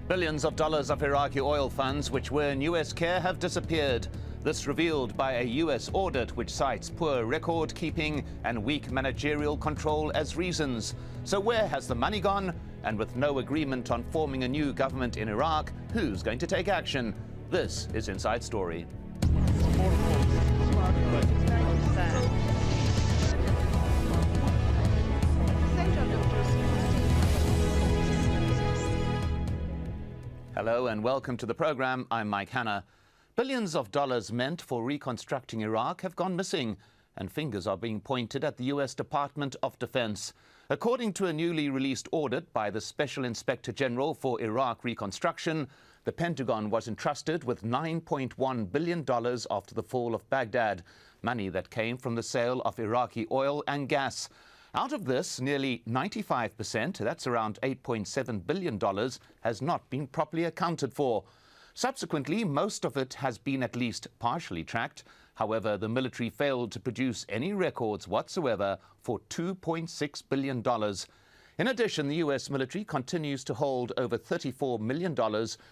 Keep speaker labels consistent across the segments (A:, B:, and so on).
A: Billions of dollars of Iraqi oil funds which were in US care have disappeared. This revealed by a US audit which cites poor record keeping and weak managerial control as reasons. So where has the money gone? And with no agreement on forming a new government in Iraq, who's going to take action? This is Inside Story. Hello and welcome to the program. I'm Mike Hanna. Billions of dollars meant for reconstructing Iraq have gone missing, and fingers are being pointed at the US Department of Defense. According to a newly released audit by the Special Inspector General for Iraq Reconstruction, the Pentagon was entrusted with $9.1 billion after the fall of Baghdad, money that came from the sale of Iraqi oil and gas. Out of this, nearly 95%, that's around $8.7 billion, has not been properly accounted for. Subsequently, most of it has been at least partially tracked. However, the military failed to produce any records whatsoever for $2.6 billion. In addition, the US military continues to hold over $34 million,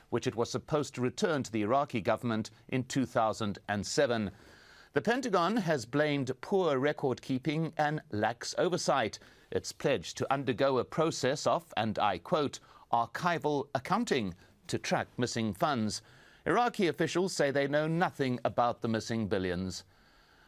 A: which it was supposed to return to the Iraqi government in 2007. The Pentagon has blamed poor record keeping and lax oversight. It's pledged to undergo a process of, and I quote, archival accounting to track missing funds. Iraqi officials say they know nothing about the missing billions.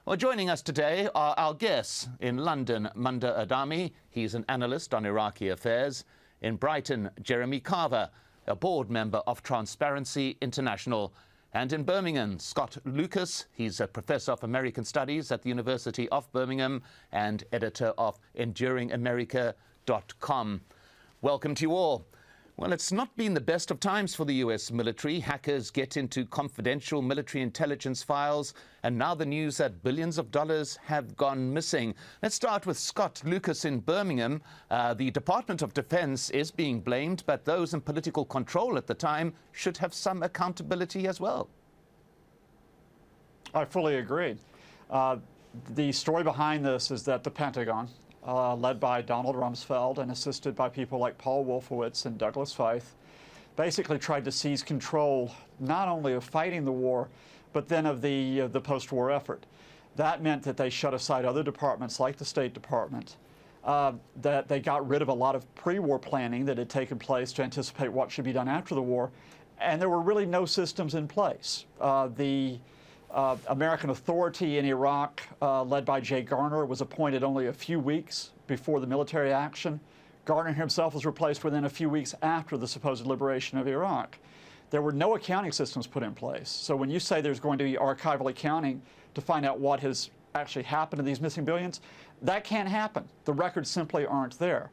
A: Well, joining us today are our guests. In London, Munda Adami, he's an analyst on Iraqi affairs. In Brighton, Jeremy Carver, a board member of Transparency International. And in Birmingham, Scott Lucas, he's a professor of American Studies at the University of Birmingham and editor of EnduringAmerica.com. Welcome to you all. Well, it's not been the best of times for the US military. Hackers get into confidential military intelligence files, and now the news that billions of dollars have gone missing. Let's start with Scott Lucas in Birmingham. The Department of Defense is being blamed, but those in political control at the time should have some accountability as well.
B: I fully agree. The story behind this is that the Pentagon, led by Donald Rumsfeld and assisted by people like Paul Wolfowitz and Douglas Feith, basically tried to seize control not only of fighting the war, but then of the post-war effort. That meant that they shut aside other departments like the State Department, that they got rid of a lot of pre-war planning that had taken place to anticipate what should be done after the war, and there were really no systems in place. The American authority in Iraq, led by Jay Garner, was appointed only a few weeks before the military action. Garner himself was replaced within a few weeks after the supposed liberation of Iraq. There were no accounting systems put in place. So when you say there's going to be archival accounting to find out what has actually happened to these missing billions, that can't happen. The records simply aren't there.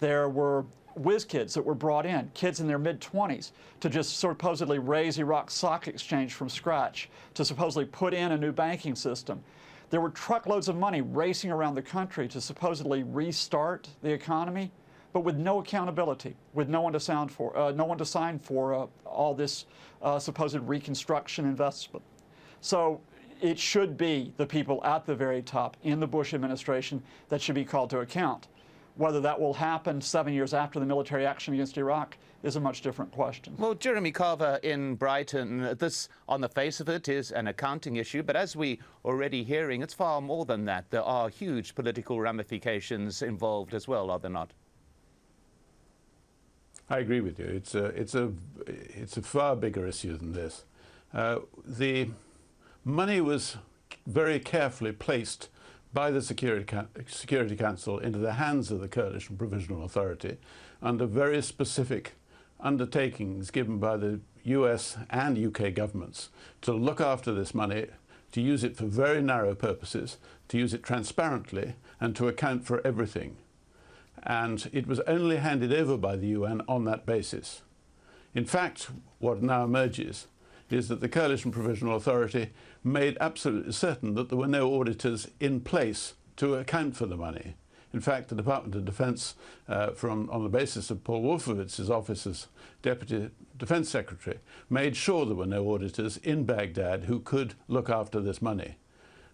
B: There were whiz kids that were brought in, kids in their mid-20s, to just supposedly raise Iraq's stock exchange from scratch, to supposedly put in a new banking system. There were truckloads of money racing around the country to supposedly restart the economy, but with no accountability, with no one to sign for all this supposed reconstruction investment. So it should be the people at the very top in the Bush administration that should be called to account. Whether that will happen 7 years after the military action against Iraq is a much different question.
A: Well, Jeremy Carver in Brighton, this, on the face of it, is an accounting issue, but as we already hearing, it's far more than that. There are huge political ramifications involved as well, are there not?
C: I agree with you. It's a far bigger issue than this. The money was very carefully placed by the Security Council into the hands of the Coalition Provisional Authority under very specific undertakings given by the US and UK governments to look after this money, to use it for very narrow purposes, to use it transparently, and to account for everything. And it was only handed over by the UN on that basis. In fact, what now emerges is that the Coalition Provisional Authority made absolutely certain that there were no auditors in place to account for the money. In fact, the Department of Defense, on the basis of Paul Wolfowitz's office as Deputy Defense Secretary, made sure there were no auditors in Baghdad who could look after this money.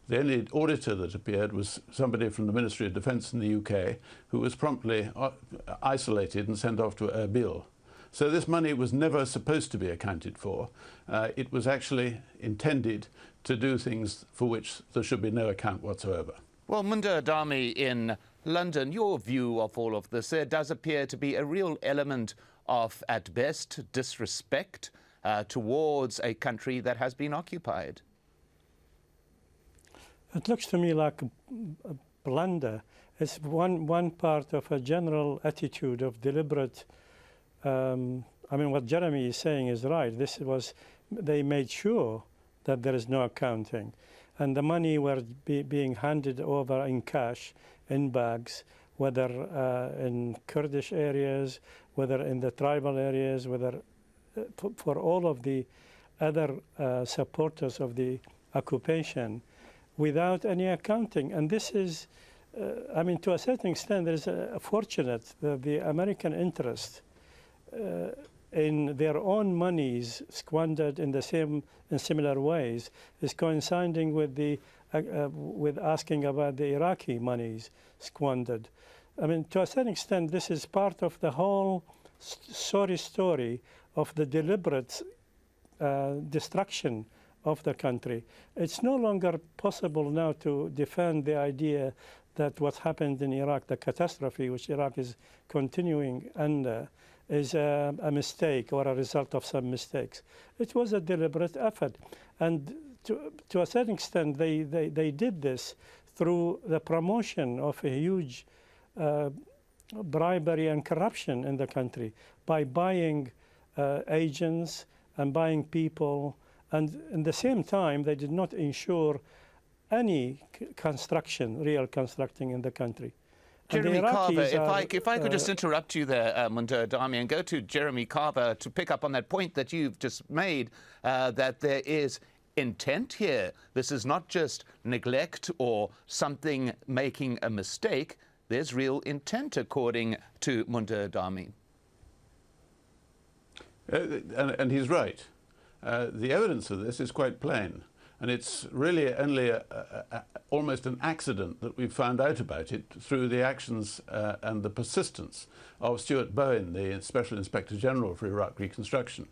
C: The only auditor that appeared was somebody from the Ministry of Defence in the UK, who was promptly isolated and sent off to Erbil. So this money was never supposed to be accounted for. It was actually intended to do things for which there should be no account whatsoever.
A: Well, Munda Adami in London, your view of all of this, there does appear to be a real element of, at best, disrespect towards a country that has been occupied.
D: It looks to me like a blunder. It's one part of a general attitude of deliberate. I mean, what Jeremy is saying is right. They made sure that there is no accounting, and the money were being handed over in cash, in bags, whether in Kurdish areas, whether in the tribal areas, whether for all of the other supporters of the occupation, without any accounting. And this is, I mean, to a certain extent, there is fortunate that the American interest in their own monies squandered in similar ways is coinciding with with asking about the Iraqi monies squandered. I mean, to a certain extent, this is part of the whole sorry story of the deliberate destruction of the country. It's no longer possible now to defend the idea that what happened in Iraq, the catastrophe which Iraq is continuing under, is a mistake or a result of some mistakes. It was a deliberate effort. And to a certain extent, they did this through the promotion of a huge bribery and corruption in the country by buying agents and buying people. And at the same time, they did not ensure any real constructing in the country.
A: Jeremy Carver, if I could just interrupt you there, Munda Adami, and go to Jeremy Carver to pick up on that point that you've just made, that there is intent here. This is not just neglect or something making a mistake. There's real intent, according to Munda Adami.
C: And he's right. The evidence of this is quite plain. And it's really only almost an accident that we've found out about it through the actions and the persistence of Stuart Bowen, the Special Inspector General for Iraq Reconstruction.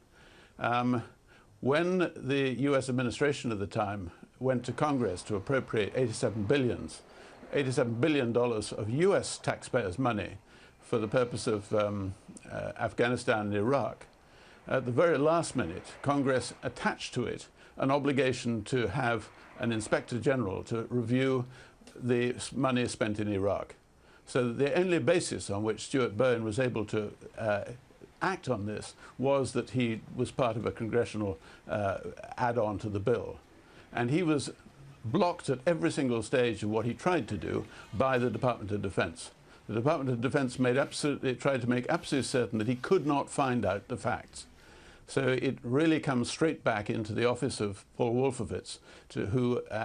C: When the US administration at the time went to Congress to appropriate $87 billion of US taxpayers' money for the purpose of Afghanistan and Iraq, at the very last minute, Congress attached to it an obligation to have an Inspector General to review the money spent in Iraq. So the only basis on which Stuart Bowen was able to act on this was that he was part of a congressional add-on to the bill. And he was blocked at every single stage of what he tried to do by the Department of Defense. The Department of Defense tried to make absolutely certain that he could not find out the facts. So it really comes straight back into the office of Paul Wolfowitz,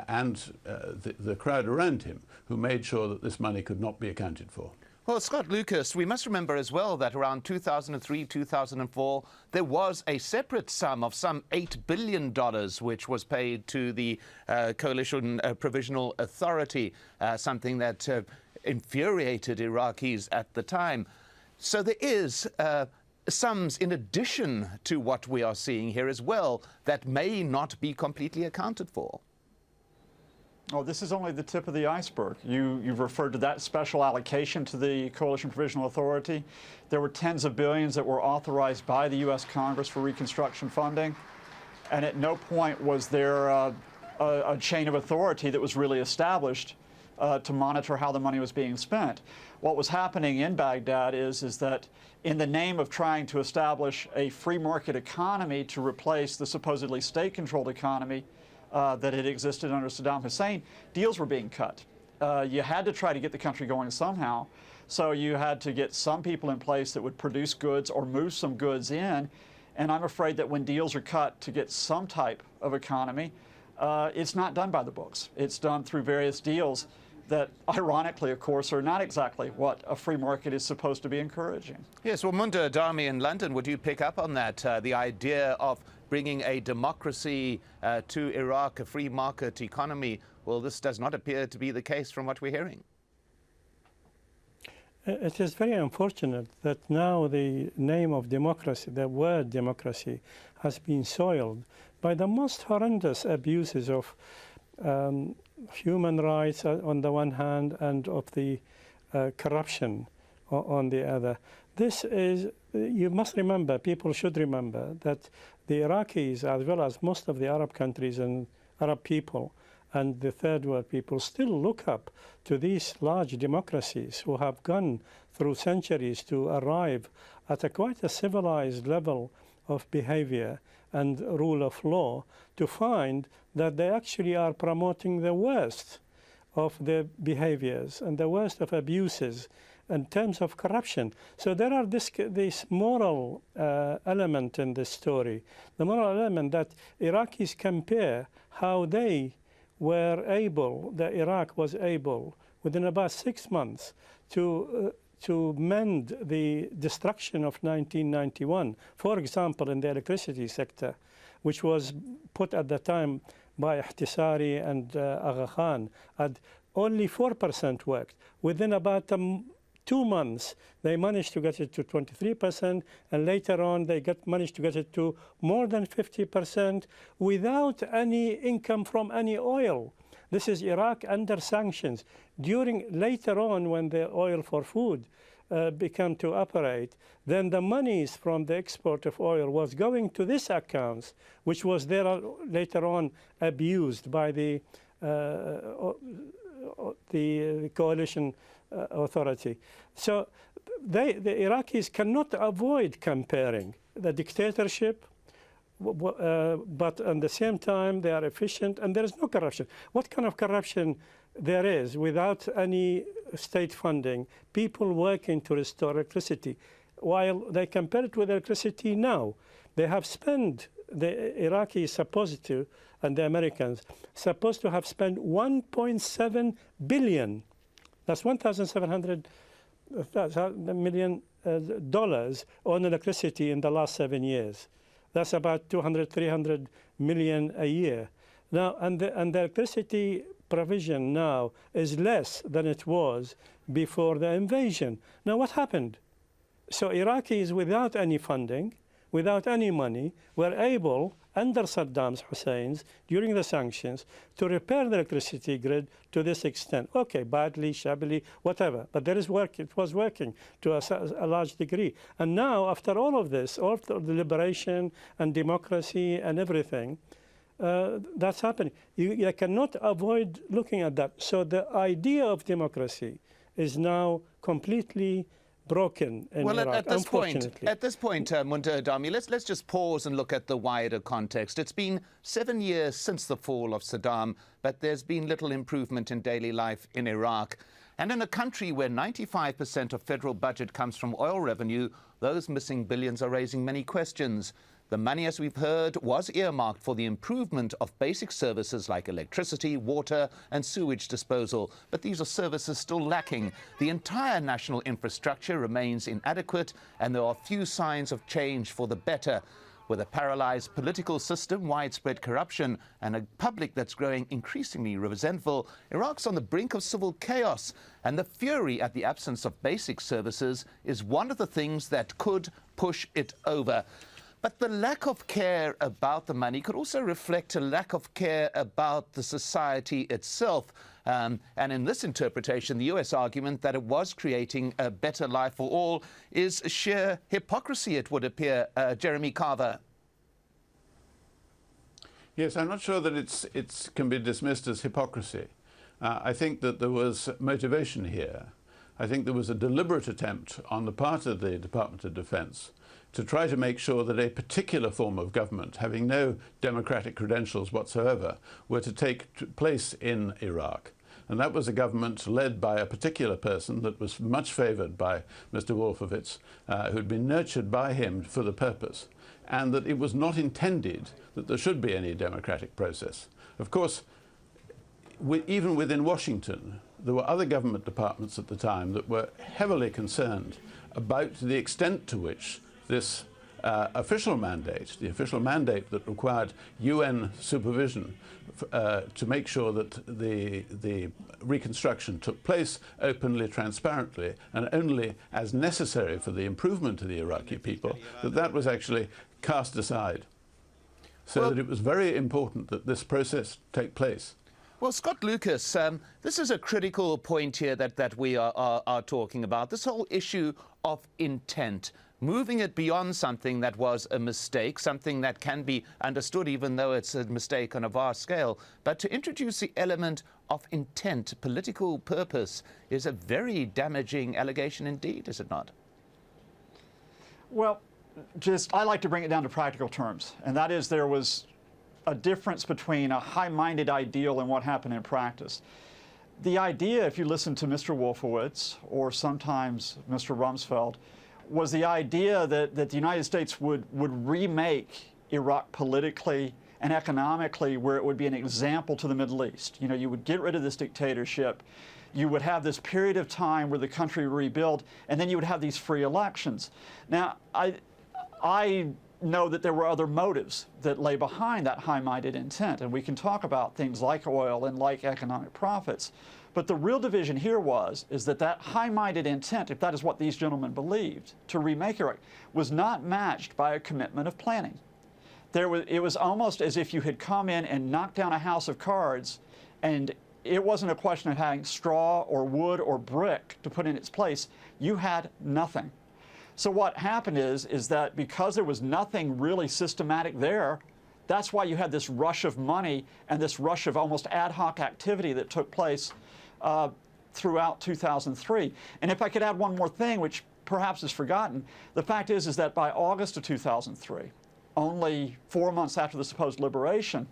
C: and the crowd around him, who made sure that this money could not be accounted for.
A: Well, Scott Lucas, we must remember as well that around 2003, 2004, there was a separate sum of some $8 billion which was paid to the Coalition Provisional Authority, something that infuriated Iraqis at the time. So there is sums in addition to what we are seeing here as well that may not be completely accounted for.
B: Oh, this is only the tip of the iceberg. You've referred to that special allocation to the Coalition Provisional Authority. There were tens of billions that were authorized by the U.S. Congress for reconstruction funding, and at no point was there a chain of authority that was really established to monitor how the money was being spent. What was happening in Baghdad is that in the name of trying to establish a free market economy to replace the supposedly state-controlled economy that had existed under Saddam Hussein, deals were being cut. You had to try to get the country going somehow, so you had to get some people in place that would produce goods or move some goods in, and I'm afraid that when deals are cut to get some type of economy, it's not done by the books. It's done through various deals that, ironically, of course, are not exactly what a free market is supposed to be encouraging.
A: Yes, well, Munda Adami in London, would you pick up on that, the idea of bringing a democracy to Iraq, a free market economy? Well, this does not appear to be the case from what we're hearing.
D: It is very unfortunate that now the name of democracy, the word democracy, has been soiled by the most horrendous abuses of human rights on the one hand and of the corruption on the other. This is, you must remember, people should remember, that the Iraqis, as well as most of the Arab countries and Arab people, and the third world people still look up to these large democracies who have gone through centuries to arrive at quite a civilized level of behavior and rule of law, to find that they actually are promoting the worst of the behaviors and the worst of abuses in terms of corruption. So there are this moral element in this story, the moral element that Iraqis compare how they were able, that Iraq was able, within about 6 months, to mend the destruction of 1991. For example, in the electricity sector, which was put at the time by Ihtisari and Aga Khan, at only 4% worked. Within about 2 months, they managed to get it to 23%, and later on they managed to get it to more than 50% without any income from any oil. This is Iraq under sanctions. Later on, when the oil for food began to operate, then the monies from the export of oil was going to these accounts, which was there later on abused by the coalition authority. So the Iraqis cannot avoid comparing the dictatorship, but at the same time they are efficient and there is no corruption. What kind of corruption there is without any state funding, people working to restore electricity, while they compare it with electricity now? They have spent, the Iraqis supposed to, and the Americans, supposed to have spent $1.7 billion. That's $1,700 million on electricity in the last 7 years. That's about 200, 300 million a year. Now, and the electricity provision now is less than it was before the invasion. Now, what happened? So Iraqis, without any funding, without any money, were able, under Saddam Hussein's, during the sanctions, to repair the electricity grid to this extent. Okay, badly, shabbily, whatever, but there is work. It was working to a large degree. And now, after all of this, all of the liberation and democracy and everything, that's happening. You cannot avoid looking at that. So the idea of democracy is now completely broken in Iraq,
A: at this point, Munta Adami, let's just pause and look at the wider context. It's been 7 years since the fall of Saddam, but there's been little improvement in daily life in Iraq. And in a country where 95% of federal budget comes from oil revenue, those missing billions are raising many questions. The money, as we've heard, was earmarked for the improvement of basic services like electricity, water and sewage disposal. But these are services still lacking. The entire national infrastructure remains inadequate, and there are few signs of change for the better. With a paralyzed political system, widespread corruption, and a public that's growing increasingly resentful, Iraq's on the brink of civil chaos. And the fury at the absence of basic services is one of the things that could push it over. But the lack of care about the money could also reflect a lack of care about the society itself. And in this interpretation, the US argument that it was creating a better life for all is sheer hypocrisy, it would appear. Jeremy Carver.
C: Yes, I'm not sure that it can be dismissed as hypocrisy. I think that there was motivation here. I think there was a deliberate attempt on the part of the Department of Defense to try to make sure that a particular form of government, having no democratic credentials whatsoever, were to take place in Iraq. And that was a government led by a particular person that was much favored by Mr. Wolfowitz, who'd been nurtured by him for the purpose, and that it was not intended that there should be any democratic process. Of course, even within Washington, there were other government departments at the time that were heavily concerned about the extent to which this official mandate, the official mandate that required UN supervision to make sure that the reconstruction took place openly, transparently, and only as necessary for the improvement of the Iraqi people, that was actually cast aside. So that it was very important that this process take place.
A: Well, Scott Lucas, this is a critical point here that we are talking about, this whole issue of intent, moving it beyond something that was a mistake, something that can be understood even though it's a mistake on a vast scale, but to introduce the element of intent, political purpose, is a very damaging allegation indeed, is it not?
B: Well, I like to bring it down to practical terms, and that is there was a difference between a high-minded ideal and what happened in practice. The idea, if you listen to Mr. Wolfowitz or sometimes Mr. Rumsfeld, was the idea that the United States would remake Iraq politically and economically where it would be an example to the Middle East. You know, you would get rid of this dictatorship, you would have this period of time where the country would rebuild, and then you would have these free elections. Now, I know that there were other motives that lay behind that high-minded intent, and we can talk about things like oil and like economic profits. But the real division here is that high-minded intent, if that is what these gentlemen believed, to remake Iraq, was not matched by a commitment of planning. It was almost as if you had come in and knocked down a house of cards, and it wasn't a question of having straw or wood or brick to put in its place. You had nothing. So what happened is that because there was nothing really systematic there, that's why you had this rush of money and this rush of almost ad hoc activity that took place throughout 2003. And if I could add one more thing, which perhaps is forgotten, the fact is that by August of 2003, only 4 months after the supposed liberation,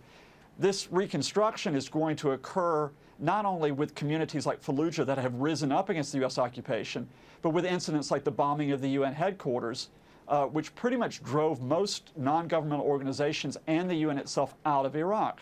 B: this reconstruction is going to occur not only with communities like Fallujah that have risen up against the U.S. occupation, but with incidents like the bombing of the UN headquarters, which pretty much drove most non-governmental organizations and the UN itself out of Iraq.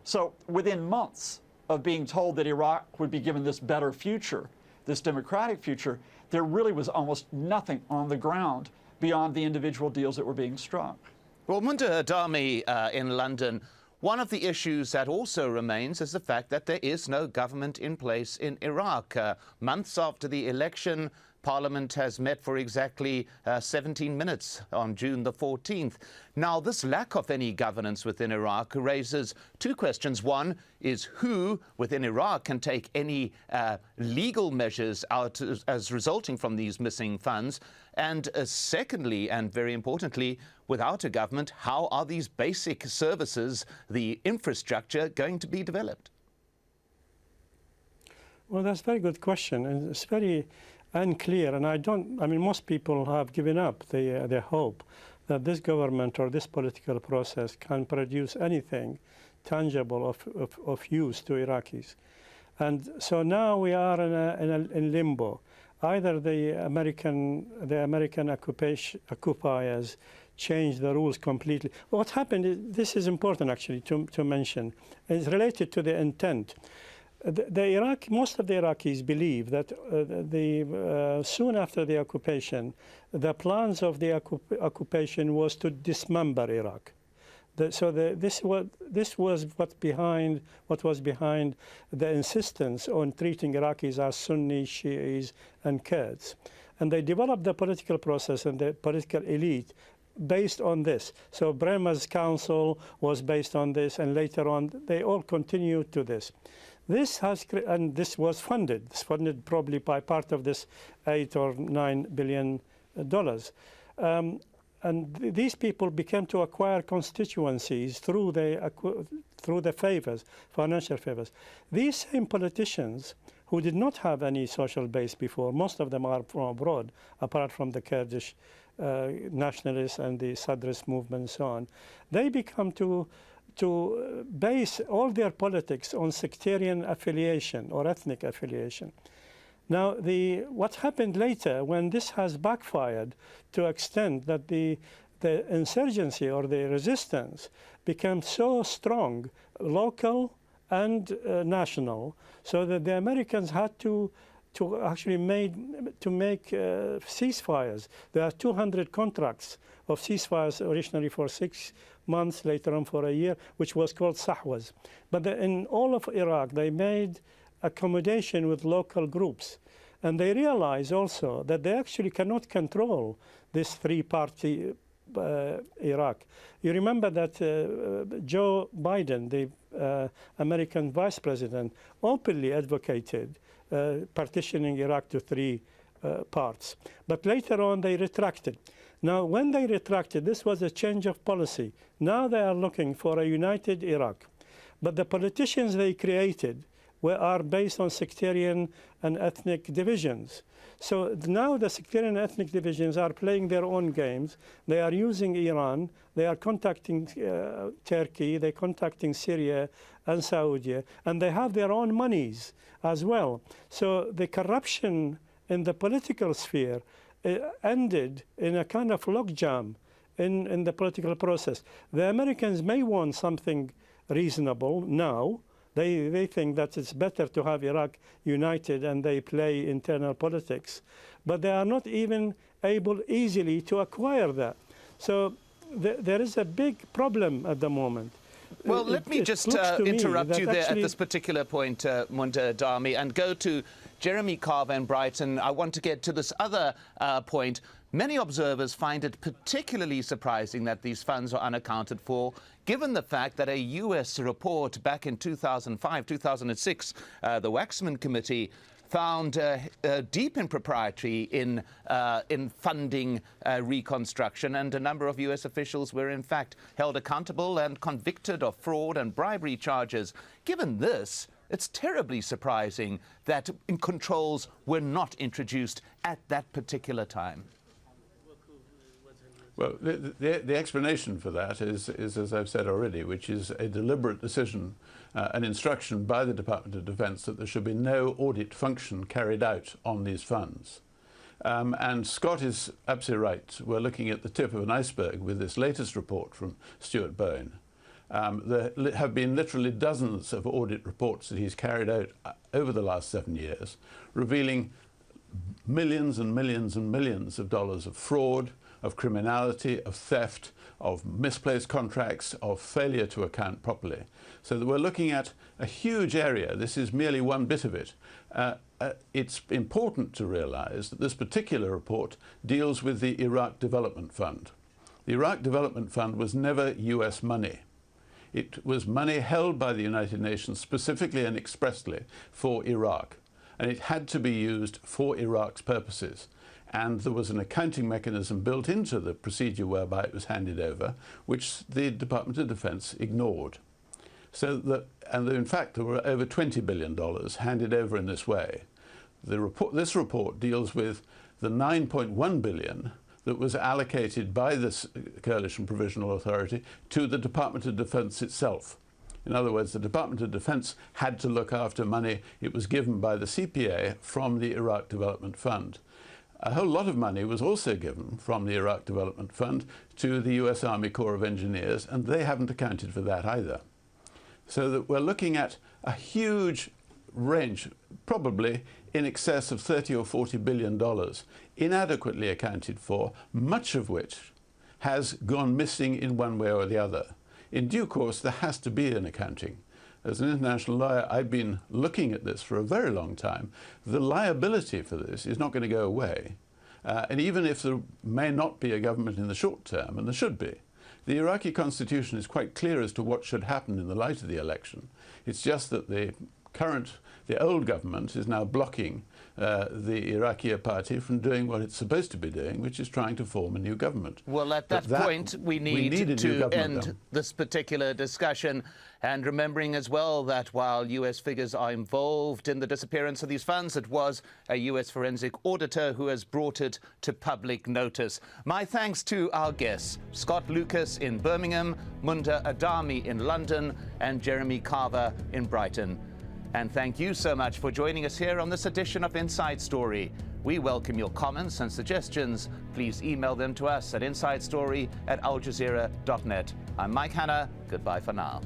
B: So within months of being told that Iraq would be given this better future, this democratic future, there really was almost nothing on the ground beyond the individual deals that were being struck.
A: Well, Munta Adami in London, one of the issues that also remains is the fact that there is no government in place in Iraq. Months after the election, Parliament has met for exactly 17 minutes on June the 14th. Now, this lack of any governance within Iraq raises two questions. One is who within Iraq can take any legal measures out as resulting from these missing funds? And secondly, and very importantly, without a government, how are these basic services, the infrastructure, going to be developed?
D: Well, that's a very good question, and it's very unclear. And I mean, most people have given up their hope that this government or this political process can produce anything tangible of use to Iraqis. And so now we are in limbo. Either the American occupiers change the rules completely. What happened is, this is important actually to mention, is related to the intent. Most of the Iraqis believe that soon after the occupation, the plans of the occupation was to dismember Iraq. This was what was behind the insistence on treating Iraqis as Sunni, Shi'is, and Kurds. And they developed the political process and the political elite based on this. So Bremer's council was based on this, and later on they all continued to this. This was funded. It's funded probably by part of this $8 or $9 billion. And these people began to acquire constituencies through the favors, financial favors. These same politicians who did not have any social base before, most of them are from abroad, apart from the Kurdish nationalists and the Sadrist movement and so on, they become to base all their politics on sectarian affiliation or ethnic affiliation. Now, what happened later, when this has backfired to extent that the insurgency or the resistance became so strong, local and national, so that the Americans had to to actually make ceasefires. There are 200 contracts of ceasefires originally for 6 months, later on for a year, which was called Sahwas. But in all of Iraq, they made accommodation with local groups. And they realize also that they actually cannot control this three-party Iraq. You remember that Joe Biden, the American vice president, openly advocated partitioning Iraq to three parts. But later on, they retracted. Now, when they retracted, this was a change of policy. Now they are looking for a united Iraq. But the politicians they created are based on sectarian and ethnic divisions. So now the sectarian and ethnic divisions are playing their own games. They are using Iran. They are contacting Turkey. They're contacting Syria and Saudi. And they have their own monies as well. So the corruption in the political sphere ended in a kind of logjam in the political process. The Americans may want something reasonable now. They think that it's better to have Iraq united and they play internal politics. But they are not even able easily to acquire that. So there is a big problem at the moment.
A: Well, let me just interrupt you there at this particular point, Munda Adami, and go to Jeremy Carver in Brighton. I want to get to this other point. Many observers find it particularly surprising that these funds are unaccounted for, given the fact that a U.S. report back in 2005, 2006, the Waxman Committee, found deep impropriety in funding reconstruction, and a number of U.S. officials were in fact held accountable and convicted of fraud and bribery charges. Given this, it's terribly surprising that controls were not introduced at that particular time.
C: Well, the explanation for that is, as I've said already, which is a deliberate decision, an instruction by the Department of Defense that there should be no audit function carried out on these funds. And Scott is absolutely right. We're looking at the tip of an iceberg with this latest report from Stuart Bowen. There have been literally dozens of audit reports that he's carried out over the last 7 years, revealing millions and millions and millions of dollars of fraud, of criminality, of theft, of misplaced contracts, of failure to account properly. So that we're looking at a huge area. This is merely one bit of it. It's important to realize that this particular report deals with the Iraq Development Fund. The Iraq Development Fund was never US money. It was money held by the United Nations specifically and expressly for Iraq. And it had to be used for Iraq's purposes. And there was an accounting mechanism built into the procedure whereby it was handed over, which the Department of Defense ignored. So that, and in fact, there were over $20 billion handed over in this way. This report deals with the $9.1 billion that was allocated by this Coalition Provisional Authority to the Department of Defense itself. In other words, the Department of Defense had to look after money it was given by the CPA from the Iraq Development Fund. A whole lot of money was also given from the Iraq Development Fund to the US Army Corps of Engineers, and they haven't accounted for that either. So that we're looking at a huge range, probably in excess of $30 or $40 billion, inadequately accounted for, much of which has gone missing in one way or the other. In due course, there has to be an accounting. As an international lawyer, I've been looking at this for a very long time. The liability for this is not going to go away. And even if there may not be a government in the short term, and there should be, the Iraqi constitution is quite clear as to what should happen in the light of the election. It's just that the old government is now blocking the Iraqi party from doing what it's supposed to be doing, which is trying to form a new government.
A: Well, at that point, we need to end this particular discussion. And remembering as well that while US figures are involved in the disappearance of these funds, it was a US forensic auditor who has brought it to public notice. My thanks to our guests, Scott Lucas in Birmingham, Munda Adami in London, and Jeremy Carver in Brighton. And thank you so much for joining us here on this edition of Inside Story. We welcome your comments and suggestions. Please email them to us at insidestory@aljazeera.net. I'm Mike Hanna. Goodbye for now.